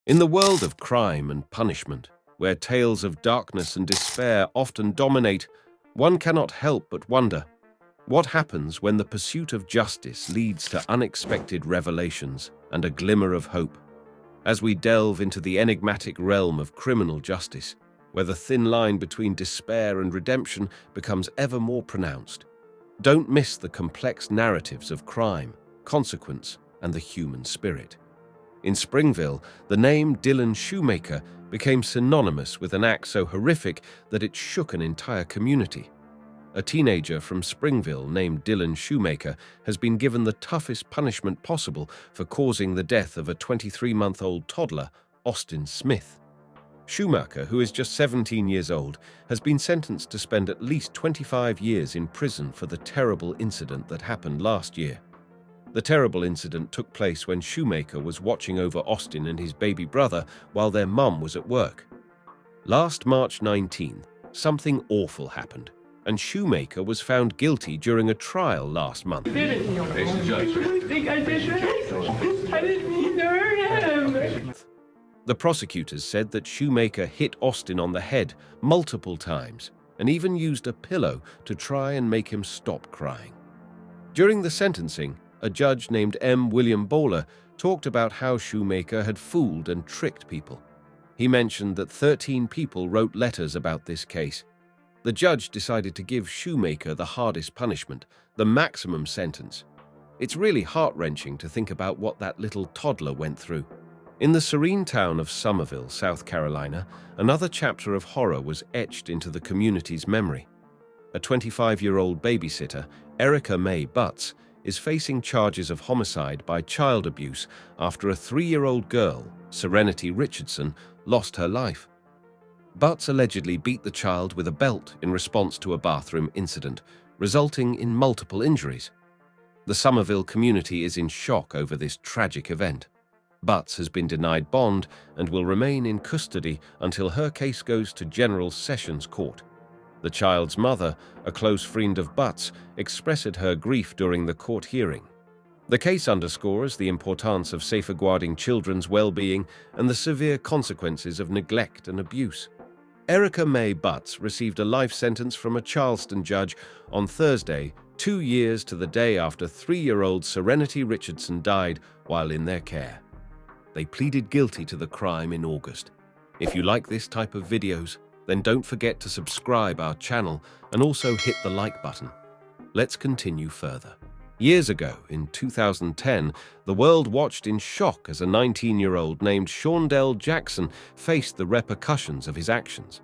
In the world of crime and punishment, where tales of darkness and despair often dominate, one cannot help but wonder, what happens when the pursuit of justice leads to unexpected revelations and a glimmer of hope? As we delve into the enigmatic realm of criminal justice, where the thin line between despair and redemption becomes ever more pronounced, don't miss the complex narratives of crime, consequence, and the human spirit. In Springville, the name Dylan Shoemaker became synonymous with an act so horrific that it shook an entire community. A teenager from Springville named Dylan Shoemaker has been given the toughest punishment possible for causing the death of a 23-month-old toddler, Austin Smith. Shoemaker, who is just 17 years old, has been sentenced to spend at least 25 years in prison for the terrible incident that happened last year. The terrible incident took place when Shoemaker was watching over Austin and his baby brother while their mum was at work. Last March 19th, something awful happened, and Shoemaker was found guilty during a trial last month. I didn't mean to hurt him. The prosecutors said that Shoemaker hit Austin on the head multiple times and even used a pillow to try and make him stop crying. During the sentencing, a judge named M. William Bowler talked about how Shoemaker had fooled and tricked people. He mentioned that 13 people wrote letters about this case. The judge decided to give Shoemaker the hardest punishment, the maximum sentence. It's really heart-wrenching to think about what that little toddler went through. In the serene town of Summerville, South Carolina, another chapter of horror was etched into the community's memory. A 25-year-old babysitter, Erica Mae Butts, is facing charges of homicide by child abuse after a 3-year-old girl, Serenity Richardson, lost her life. Butts allegedly beat the child with a belt in response to a bathroom incident, resulting in multiple injuries. The Summerville community is in shock over this tragic event. Butts has been denied bond and will remain in custody until her case goes to General Sessions Court. The child's mother, a close friend of Butts, expressed her grief during the court hearing. The case underscores the importance of safeguarding children's well-being and the severe consequences of neglect and abuse. Erica Mae Butts received a life sentence from a Charleston judge on Thursday, 2 years to the day after 3-year-old Serenity Richardson died while in their care. They pleaded guilty to the crime in August. If you like this type of videos, then don't forget to subscribe our channel and also hit the like button. Let's continue further. Years ago, in 2010, the world watched in shock as a 19-year-old named Shondell Jackson faced the repercussions of his actions.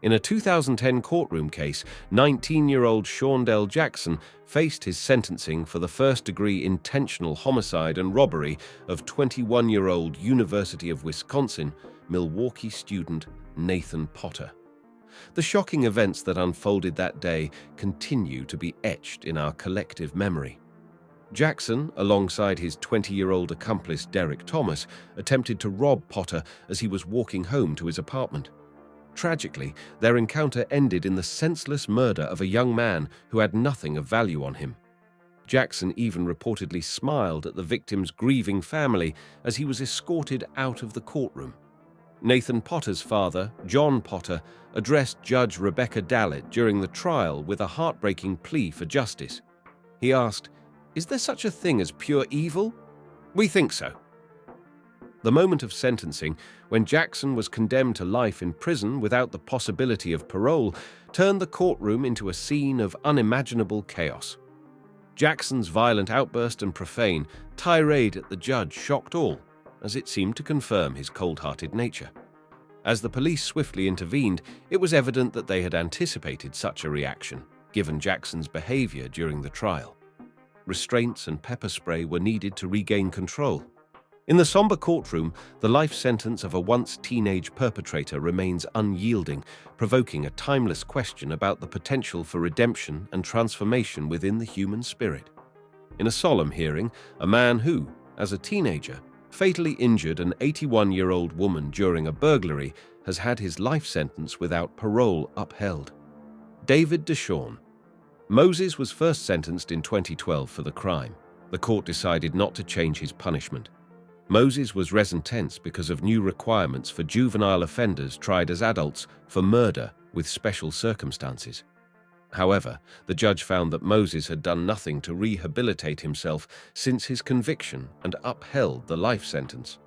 In a 2010 courtroom case, 19-year-old Shondell Jackson faced his sentencing for the first-degree intentional homicide and robbery of 21-year-old University of Wisconsin, Milwaukee student Nathan Potter. The shocking events that unfolded that day continue to be etched in our collective memory. Jackson, alongside his 20-year-old accomplice Derek Thomas, attempted to rob Potter as he was walking home to his apartment. Tragically, their encounter ended in the senseless murder of a young man who had nothing of value on him. Jackson even reportedly smiled at the victim's grieving family as he was escorted out of the courtroom. Nathan Potter's father, John Potter, addressed Judge Rebecca Dallet during the trial with a heartbreaking plea for justice. He asked, "Is there such a thing as pure evil?" "We think so." The moment of sentencing, when Jackson was condemned to life in prison without the possibility of parole, turned the courtroom into a scene of unimaginable chaos. Jackson's violent outburst and profane tirade at the judge shocked all, as it seemed to confirm his cold-hearted nature. As the police swiftly intervened, it was evident that they had anticipated such a reaction, given Jackson's behavior during the trial. Restraints and pepper spray were needed to regain control. In the somber courtroom, the life sentence of a once teenage perpetrator remains unyielding, provoking a timeless question about the potential for redemption and transformation within the human spirit. In a solemn hearing, a man who, as a teenager, fatally injured an 81-year-old woman during a burglary has had his life sentence without parole upheld. David Deshawn. Moses was first sentenced in 2012 for the crime. The court decided not to change his punishment. Moses was resentence because of new requirements for juvenile offenders tried as adults for murder with special circumstances. However, the judge found that Moses had done nothing to rehabilitate himself since his conviction and upheld the life sentence.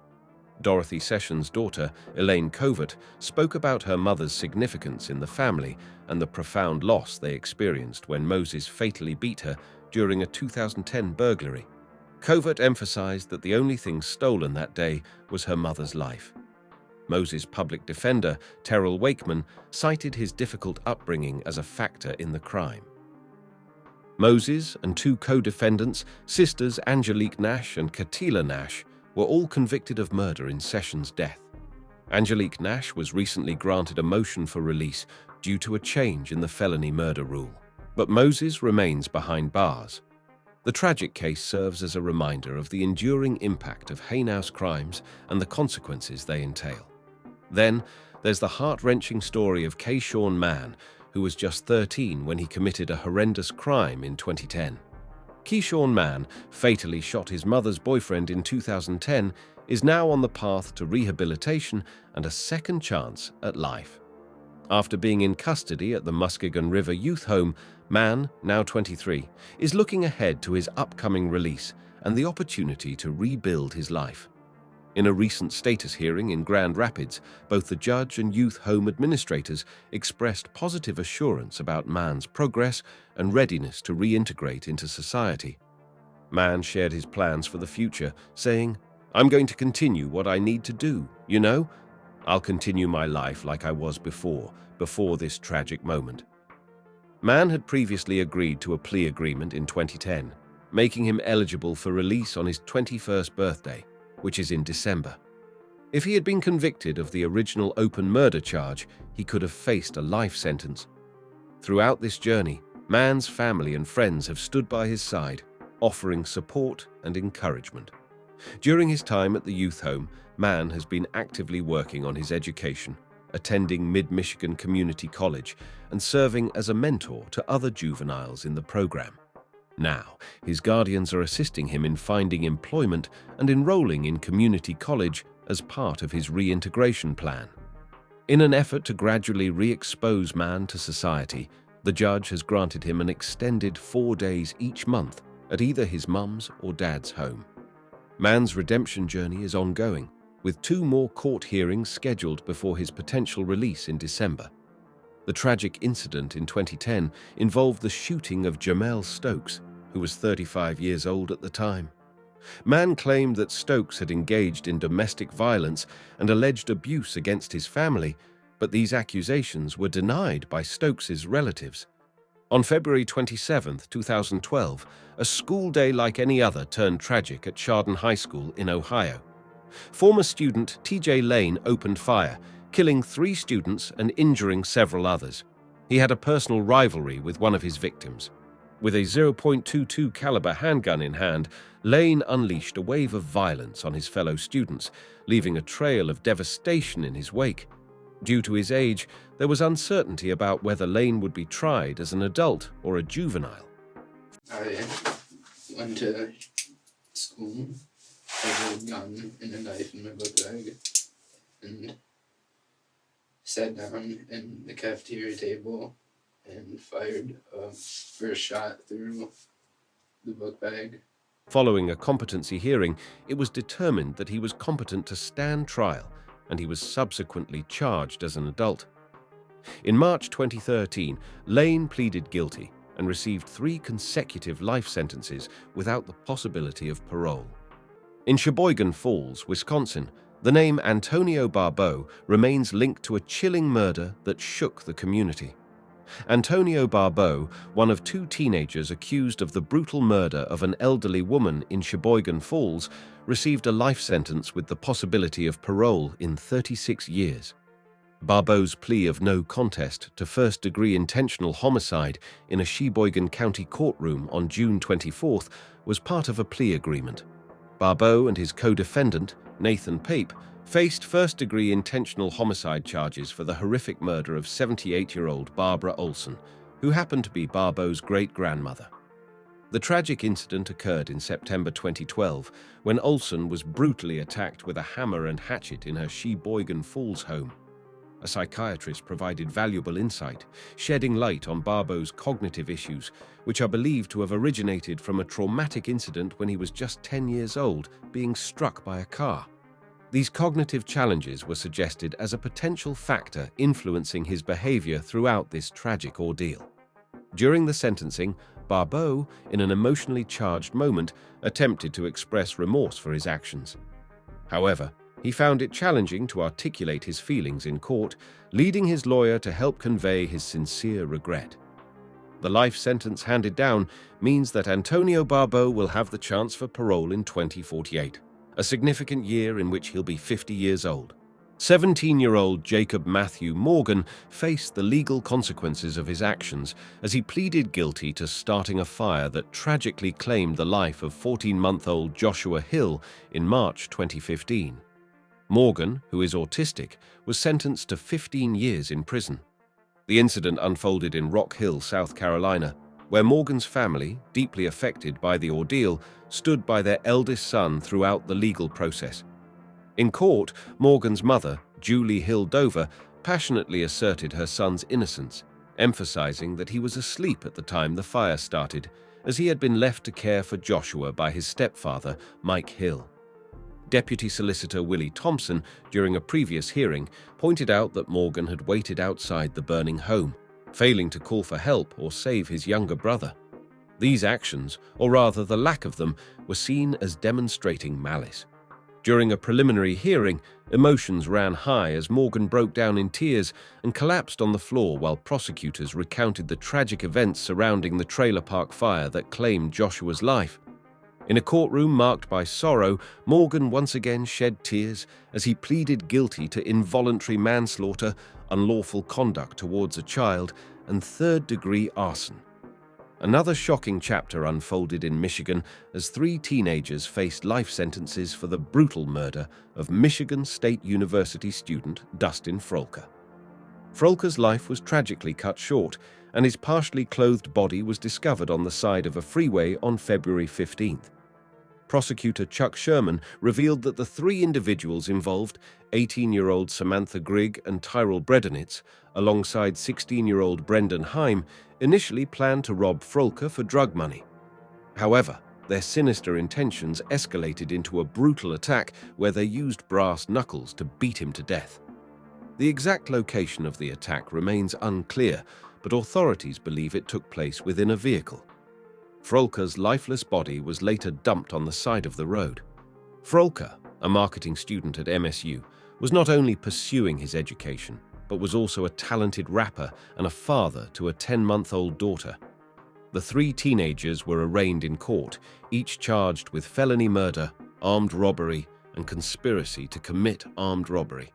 Dorothy Sessions' daughter, Elaine Covert, spoke about her mother's significance in the family and the profound loss they experienced when Moses fatally beat her during a 2010 burglary. Covert emphasized that the only thing stolen that day was her mother's life. Moses' public defender, Terrell Wakeman, cited his difficult upbringing as a factor in the crime. Moses and two co-defendants, sisters Angelique Nash and Katila Nash, were all convicted of murder in Sessions' death. Angelique Nash was recently granted a motion for release due to a change in the felony murder rule, but Moses remains behind bars. The tragic case serves as a reminder of the enduring impact of heinous crimes and the consequences they entail. Then, there's the heart-wrenching story of Keyshawn Mann, who was just 13 when he committed a horrendous crime in 2010. Keyshawn Mann fatally shot his mother's boyfriend in 2010, is now on the path to rehabilitation and a second chance at life. After being in custody at the Muskegon River Youth Home, Mann, now 23, is looking ahead to his upcoming release and the opportunity to rebuild his life. In a recent status hearing in Grand Rapids, both the judge and youth home administrators expressed positive assurance about Mann's progress and readiness to reintegrate into society. Mann shared his plans for the future, saying, "I'm going to continue what I need to do, you know? I'll continue my life like I was before this tragic moment." Mann had previously agreed to a plea agreement in 2010, making him eligible for release on his 21st birthday, which is in December. If he had been convicted of the original open murder charge, he could have faced a life sentence. Throughout this journey, Mann's family and friends have stood by his side, offering support and encouragement. During his time at the youth home, Mann has been actively working on his education, attending Mid-Michigan Community College and serving as a mentor to other juveniles in the program. Now, his guardians are assisting him in finding employment and enrolling in community college as part of his reintegration plan. In an effort to gradually re-expose Mann to society, the judge has granted him an extended 4 days each month at either his mum's or dad's home. Mann's redemption journey is ongoing, with 2 more court hearings scheduled before his potential release in December. The tragic incident in 2010 involved the shooting of Jamel Stokes, who was 35 years old at the time. Mann claimed that Stokes had engaged in domestic violence and alleged abuse against his family, but these accusations were denied by Stokes's relatives. On February 27, 2012, a school day like any other turned tragic at Chardon High School in Ohio. Former student T.J. Lane opened fire, killing 3 students and injuring several others. He had a personal rivalry with one of his victims. With a .22 caliber handgun in hand, Lane unleashed a wave of violence on his fellow students, leaving a trail of devastation in his wake. Due to his age, there was uncertainty about whether Lane would be tried as an adult or a juvenile. I went to school, I had a gun and a knife in my book bag, and sat down in the cafeteria table and fired a first shot through the book bag. Following a competency hearing, it was determined that he was competent to stand trial, and he was subsequently charged as an adult. In March 2013, Lane pleaded guilty and received 3 consecutive life sentences without the possibility of parole. In Sheboygan Falls, Wisconsin, the name Antonio Barbeau remains linked to a chilling murder that shook the community. Antonio Barbeau, one of 2 teenagers accused of the brutal murder of an elderly woman in Sheboygan Falls, received a life sentence with the possibility of parole in 36 years. Barbeau's plea of no contest to first-degree intentional homicide in a Sheboygan County courtroom on June 24th was part of a plea agreement. Barbeau and his co-defendant, Nathan Pape, faced first-degree intentional homicide charges for the horrific murder of 78-year-old Barbara Olson, who happened to be Barbeau's great-grandmother. The tragic incident occurred in September 2012 when Olsen was brutally attacked with a hammer and hatchet in her Sheboygan Falls home. A psychiatrist provided valuable insight, shedding light on Barbeau's cognitive issues, which are believed to have originated from a traumatic incident when he was just 10 years old, being struck by a car. These cognitive challenges were suggested as a potential factor influencing his behavior throughout this tragic ordeal. During the sentencing, Barbeau, in an emotionally charged moment, attempted to express remorse for his actions. However, he found it challenging to articulate his feelings in court, leading his lawyer to help convey his sincere regret. The life sentence handed down means that Antonio Barbeau will have the chance for parole in 2048, a significant year in which he'll be 50 years old. 17-year-old Jacob Matthew Morgan faced the legal consequences of his actions as he pleaded guilty to starting a fire that tragically claimed the life of 14-month-old Joshua Hill in March 2015. Morgan, who is autistic, was sentenced to 15 years in prison. The incident unfolded in Rock Hill, South Carolina, where Morgan's family, deeply affected by the ordeal, stood by their eldest son throughout the legal process. In court, Morgan's mother, Julie Hill Dover, passionately asserted her son's innocence, emphasizing that he was asleep at the time the fire started, as he had been left to care for Joshua by his stepfather, Mike Hill. Deputy Solicitor Willie Thompson, during a previous hearing, pointed out that Morgan had waited outside the burning home, failing to call for help or save his younger brother. These actions, or rather the lack of them, were seen as demonstrating malice. During a preliminary hearing, emotions ran high as Morgan broke down in tears and collapsed on the floor while prosecutors recounted the tragic events surrounding the trailer park fire that claimed Joshua's life. In a courtroom marked by sorrow, Morgan once again shed tears as he pleaded guilty to involuntary manslaughter, unlawful conduct towards a child, and third-degree arson. Another shocking chapter unfolded in Michigan as 3 teenagers faced life sentences for the brutal murder of Michigan State University student Dustin Frolker. Frolker's life was tragically cut short, and his partially clothed body was discovered on the side of a freeway on February 15th. Prosecutor Chuck Sherman revealed that the 3 individuals involved, 18-year-old Samantha Grigg and Tyrell Bredenitz, alongside 16-year-old Brendan Heim, initially planned to rob Frolker for drug money. However, their sinister intentions escalated into a brutal attack where they used brass knuckles to beat him to death. The exact location of the attack remains unclear, but authorities believe it took place within a vehicle. Frolker's lifeless body was later dumped on the side of the road. Frolker, a marketing student at MSU, was not only pursuing his education, but was also a talented rapper and a father to a 10-month-old daughter. The 3 teenagers were arraigned in court, each charged with felony murder, armed robbery, and conspiracy to commit armed robbery.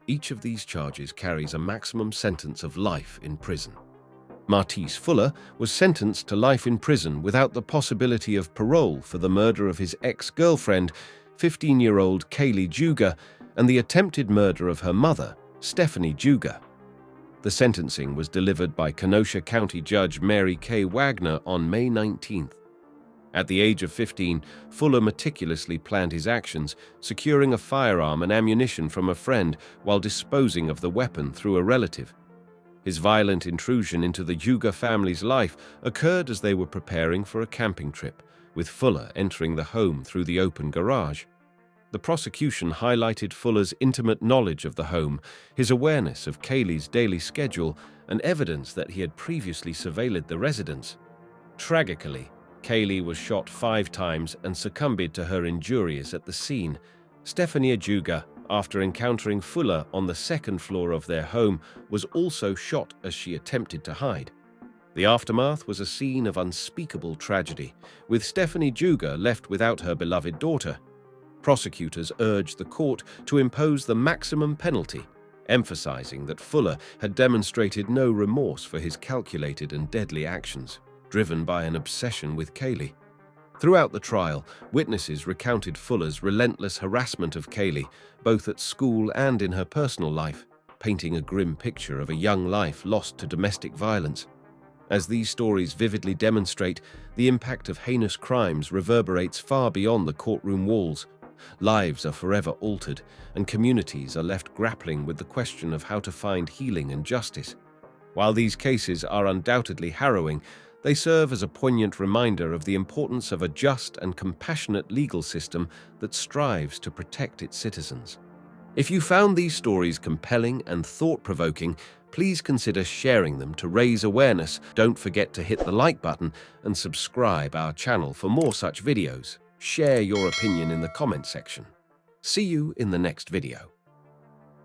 Each of these charges carries a maximum sentence of life in prison. Martise Fuller was sentenced to life in prison without the possibility of parole for the murder of his ex-girlfriend, 15-year-old Kaylee Juga, and the attempted murder of her mother, Stephanie Juga. The sentencing was delivered by Kenosha County Judge Mary K. Wagner on May 19th. At the age of 15, Fuller meticulously planned his actions, securing a firearm and ammunition from a friend while disposing of the weapon through a relative. His violent intrusion into the Juga family's life occurred as they were preparing for a camping trip, with Fuller entering the home through the open garage. The prosecution highlighted Fuller's intimate knowledge of the home, his awareness of Kaylee's daily schedule, and evidence that he had previously surveilled the residence. Tragically, Kaylee was shot 5 times and succumbed to her injuries at the scene. Stephanie Juga, after encountering Fuller on the 2nd floor of their home, was also shot as she attempted to hide. The aftermath was a scene of unspeakable tragedy, with Stephanie Juga left without her beloved daughter. Prosecutors urged the court to impose the maximum penalty, emphasizing that Fuller had demonstrated no remorse for his calculated and deadly actions, driven by an obsession with Kaylee. Throughout the trial, witnesses recounted Fuller's relentless harassment of Kaylee, both at school and in her personal life, painting a grim picture of a young life lost to domestic violence. As these stories vividly demonstrate, the impact of heinous crimes reverberates far beyond the courtroom walls. Lives are forever altered, and communities are left grappling with the question of how to find healing and justice. While these cases are undoubtedly harrowing, they serve as a poignant reminder of the importance of a just and compassionate legal system that strives to protect its citizens. If you found these stories compelling and thought-provoking, please consider sharing them to raise awareness. Don't forget to hit the like button and subscribe our channel for more such videos. Share your opinion in the comment section. See you in the next video.